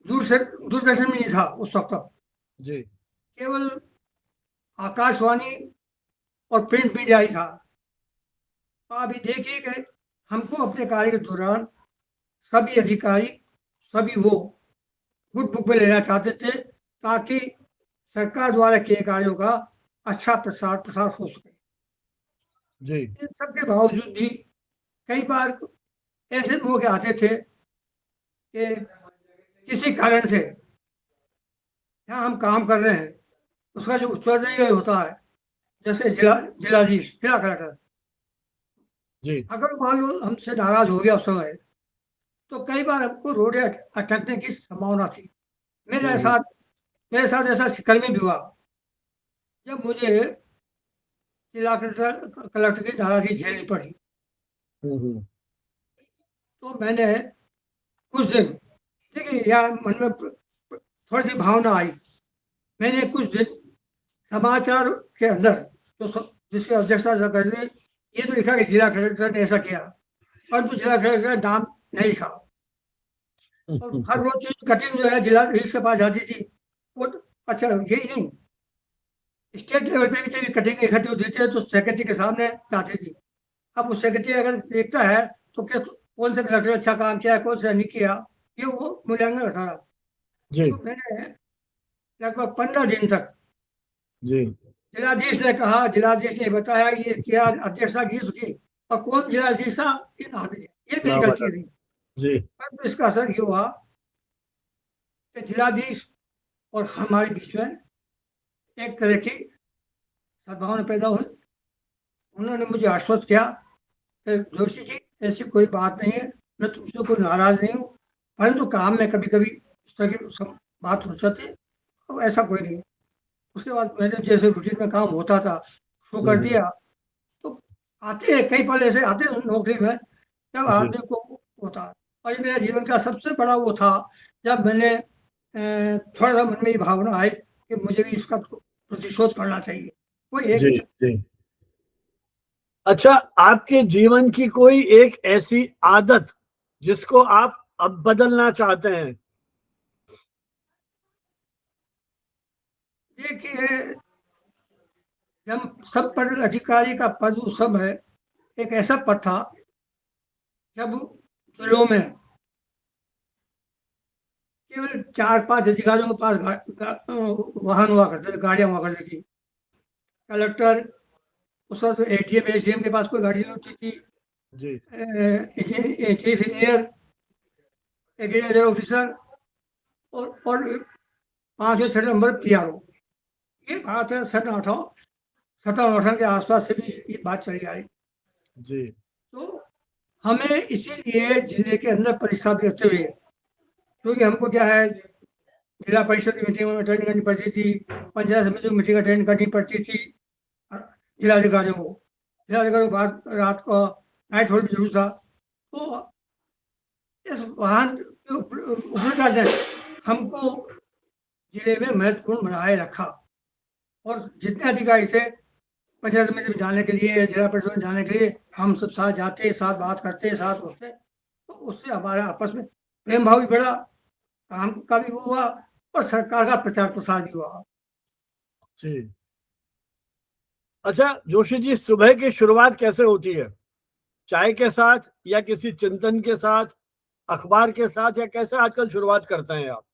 दूरदर्शन में नहीं था उस वक्त तक, जी, केवल आकाशवाणी और प्रिंट मीडिया ही था। तो अभी देखिए कि हमको अपने कार्य के दौरान सभी अधिकारी, सभी वो गुड बुक में लेना चाहते थे, ताकि सरकार द्वारा किए कार्यों का अच्छा प्रसार प्रसार हो सके। जी, इन सब के बावजूद भी कई बार ऐसे मौके आते थे कि किसी कारण से यहाँ हम काम कर रहे हैं, उसका जो उत्तरदायी होता है, जैसे जिलाधीश, जिला कलेक्टर, जी, अगर मान लो हमसे नाराज हो गया उस समय, तो कई बार हमको रोड अटकने की संभावना थी। मेरे साथ मेरे साथ ऐसा शिकंज भी हुआ, जब मुझे जिला कलेक्टर की नाराजगी झेलनी पड़ी। तो मैंने कुछ दिन, देखिए यार, मन में थोड़ी सी भावना आई। मैंने कुछ दिन समाचार के अंदर तो जिसकी अध्यक्षता कर रही, ये तो लिखा कि जिला कलेक्टर ने ऐसा किया, परंतु जिला कलेक्टर का नाम नहीं लिखा। और हर रोज की कटिंग जो है जिलाधीश के पास जाती थी, वो अच्छा यही नहीं, स्टेट लेवल पे भी जब कटिंग इकट्ठी होती थी तो सेक्रेटरी के सामने जाती थी। अब वो सेक्रेटरी अगर देखता है तो क्या कौन सा कलेक्टर अच्छा काम किया, कौन सा नहीं किया, ये वो मूल्यांकन करता रहा। जी, तो मैंने लगभग 15 दिन तक, जी, जिलाधीश ने कहा, जिलाधीश ने बताया, ये किया, अध्यक्षता की उसकी, और कौन जिलाधीश था ये नाम नहीं दिया। ये मेरी नाम गलती बता। नहीं, जी, परंतु इसका असर ये हुआ कि जिलाधीश और हमारे बीच में एक तरह की सद्भावना पैदा हुई। उन्होंने मुझे आश्वस्त किया कि जोशी जी, ऐसी कोई बात नहीं है, मैं तुमसे कोई नाराज नहीं हूँ, परंतु काम में कभी कभी इस तरह की बात हो जाती है, अब ऐसा कोई नहीं। उसके बाद मैंने जैसे रूटीन में काम होता था शुरू कर दिया। तो आते हैं कई पल ऐसे आते हैं नौकरी में जब जी, आदमी को होता है। और ये मेरे जीवन का सबसे बड़ा वो था जब मैंने थोड़ा सा मन में ये भावना आई कि मुझे भी इसका प्रतिशोध करना चाहिए। वो जी, एक जी। अच्छा, आपके जीवन की कोई एक ऐसी आदत जिसको आप अब बदलना चाहते हैं? देखिए, जब सब पद अधिकारी का पद उस समय एक ऐसा पद था जब जिलों में केवल 4-5 अधिकारियों के पास वाहन हुआ करते थे, गाड़ियां हुआ करती थी। कलेक्टर, उस वक्त एडीएम एसडीएम के पास कोई गाड़ी नहीं होती थी। जी चीफ इंजीनियर, एग्रीकल्चर ऑफिसर और 5 और 6 नंबर पीआरओ। ये बात है 17-18 के आसपास से भी ये बात चली आ रही। जी तो हमें इसीलिए जिले के अंदर परीक्षा भी रखते हुए, क्योंकि हमको क्या है, जिला परिषद की मीटिंग में अटेंड करनी पड़ती थी, पंचायत समिति की मीटिंग अटेंड करनी पड़ती थी जिलाधिकारियों को। जिलाधिकारियों के बाद रात को नाइट होल्ड जरूर था। तो इस वाहन के उपलब्धता ने हमको जिले में महत्वपूर्ण बनाए रखा। और जितने अधिकारी थे, पंचायत समिति में जाने के लिए, जिला परिषद में जाने के लिए, हम सब साथ जाते, साथ बात करते, साथ होते। तो उससे हमारा आपस में प्रेम भाव भी बढ़ा, काम का भी हुआ और सरकार का प्रचार प्रसार भी हुआ। जी। अच्छा जोशी जी, सुबह की शुरुआत कैसे होती है? चाय के साथ या किसी चिंतन के साथ, अखबार के साथ, या कैसे आजकल शुरुआत करते हैं आप?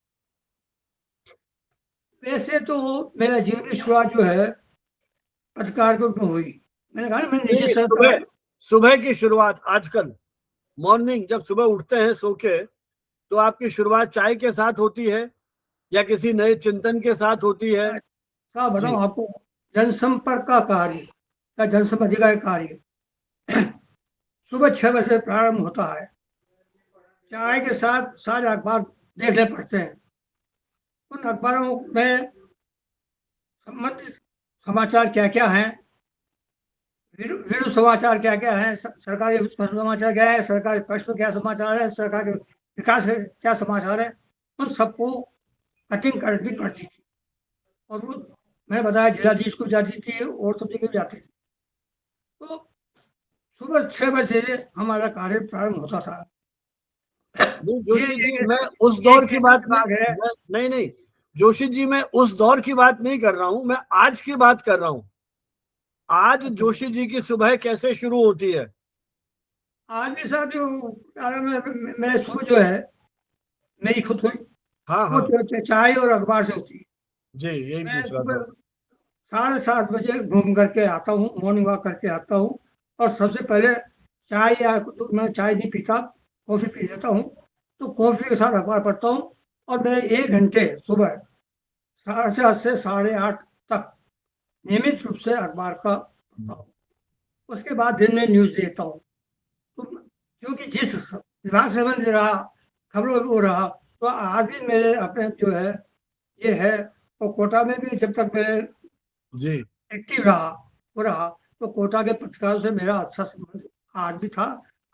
वैसे तो मेरा जीवन की शुरुआत जो है पत्रकार के रूप में हुई। मैंने कहा ना, मैंने निजी नहीं, सरकार। सुबह की शुरुआत आजकल, मॉर्निंग जब सुबह उठते हैं सो के, तो आपकी शुरुआत चाय के साथ होती है या किसी नए चिंतन के साथ होती है? क्या जी बताऊं आपको, जनसंपर्क का कार्य या जनसंपर्क का कार्य सुबह 6 बजे से प्रारंभ होता है। चाय के साथ सारे अखबार देखने पड़ते हैं। उन अखबारों में संबंधित समाचार क्या क्या हैं, विरुद्ध समाचार क्या क्या है, सरकारी समाचार क्या है, सरकारी पक्ष में क्या समाचार है, सरकार के विकास है क्या समाचार है, उन सबको कटिंग करनी पड़ती थी। और वो मैंने बताया जिलाधीश को जाती थी और सब जगह भी जाती थी। तो सुबह 6 बजे हमारा कार्य प्रारंभ होता था। नहीं ये जोशी जी, मैं उस ये दौर एक की ऐसा बात में विभाग है। नहीं नहीं जोशी जी, मैं उस दौर की बात नहीं कर रहा हूं, मैं आज की बात कर रहा हूं। आज जोशी जी की सुबह कैसे शुरू होती है? आज के साथ जो प्रारंभ है, मेरे सुबह जो है मेरी खुद हुई, हाँ वो हाँ चाय और अखबार से होती है। जी, यही मैं पूछ रहा सुबह था। 7:30 बजे घूम करके आता हूँ, मॉर्निंग वॉक करके आता हूँ। और सबसे पहले चाय या तो मैं चाय नहीं पीता, कॉफ़ी पी लेता हूँ। तो कॉफ़ी के साथ अखबार पढ़ता हूँ। और मैं 1 घंटे सुबह 7:30 से 8:30 तक नियमित रूप से अखबार का पढ़ता हूँ। उसके बाद दिन में न्यूज़ देखता हूँ। तो क्योंकि जिस विभाग से संबंधित रहा, खबरों वो रहा, तो आज भी मेरे अपने जो है ये है। और कोटा में भी जब तक मैं जी एक्टिव रहा, वो रहा, तो कोटा के पत्रकारों से मेरा अच्छा संबंध आज भी था,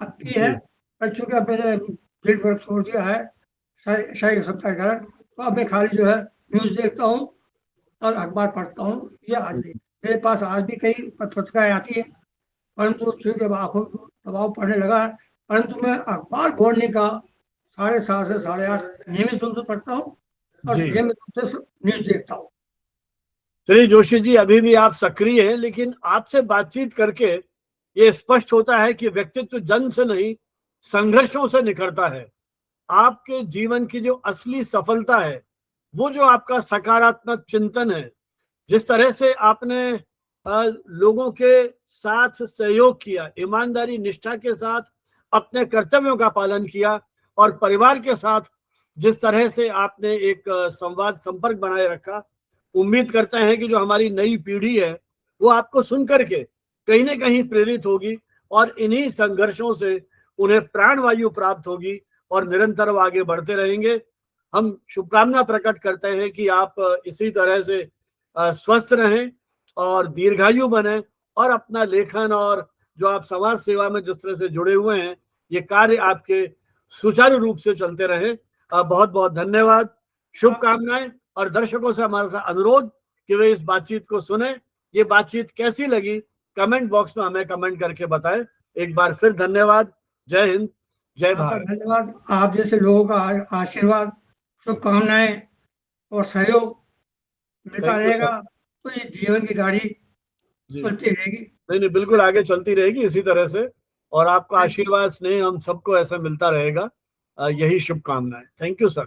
अब भी है। जी पर चूंकि अब मैंने फील्ड वर्क छोड़ दिया है शाही सत्ता के कारण, तो अब मैं खाली जो है न्यूज़ देखता हूँ और अखबार पढ़ता हूँ। ये आज भी मेरे पास आज भी कई पत्रिकाएं आती है, परंतु चूंकि अब आंखों को दबाव पड़ने लगा है, परंतु मैं अखबार बोलने का 7:30 से 8:30 नियमित रूप से पढ़ता हूँ और जी। नियमित रूप से न्यूज़ देखता हूँ। चलिए जोशी जी, अभी भी आप सक्रिय हैं, लेकिन आपसे बातचीत करके ये स्पष्ट होता है कि व्यक्तित्व जन्म से नहीं, संघर्षों से निखरता है। आपके जीवन की जो असली सफलता है, वो जो आपका सकारात्मक चिंतन है, जिस तरह से आपने लोगों के साथ सहयोग किया, ईमानदारी निष्ठा के साथ अपने कर्तव्यों का पालन किया, और परिवार के साथ जिस तरह से आपने एक संवाद संपर्क बनाए रखा, उम्मीद करते हैं कि जो हमारी नई पीढ़ी है वो आपको सुन करके कहीं ना कहीं प्रेरित होगी और इन्हीं संघर्षों से उन्हें प्राणवायु प्राप्त होगी और निरंतर वो आगे बढ़ते रहेंगे। हम शुभकामना प्रकट करते हैं कि आप इसी तरह से स्वस्थ रहें और दीर्घायु बने, और अपना लेखन और जो आप समाज सेवा में जिस तरह से जुड़े हुए हैं, ये कार्य आपके सुचारू रूप से चलते रहे। बहुत बहुत धन्यवाद, शुभकामनाएं। और दर्शकों से हमारा सा अनुरोध कि वे इस बातचीत को सुने। ये बातचीत कैसी लगी कमेंट बॉक्स में हमें कमेंट करके बताएं। एक बार फिर धन्यवाद। जय हिंद, जय आपका भारत। धन्यवाद। आप जैसे लोगों का आशीर्वाद, शुभकामनाएं और सहयोग मिलता थैंक यू सर। रहेगा तो ये जीवन की गाड़ी जी, चलती रहेगी। नहीं नहीं, बिल्कुल आगे चलती रहेगी इसी तरह से, और आपका आशीर्वाद स्नेह हम सबको ऐसा मिलता रहेगा। यही शुभकामनाएं। Thank you sir.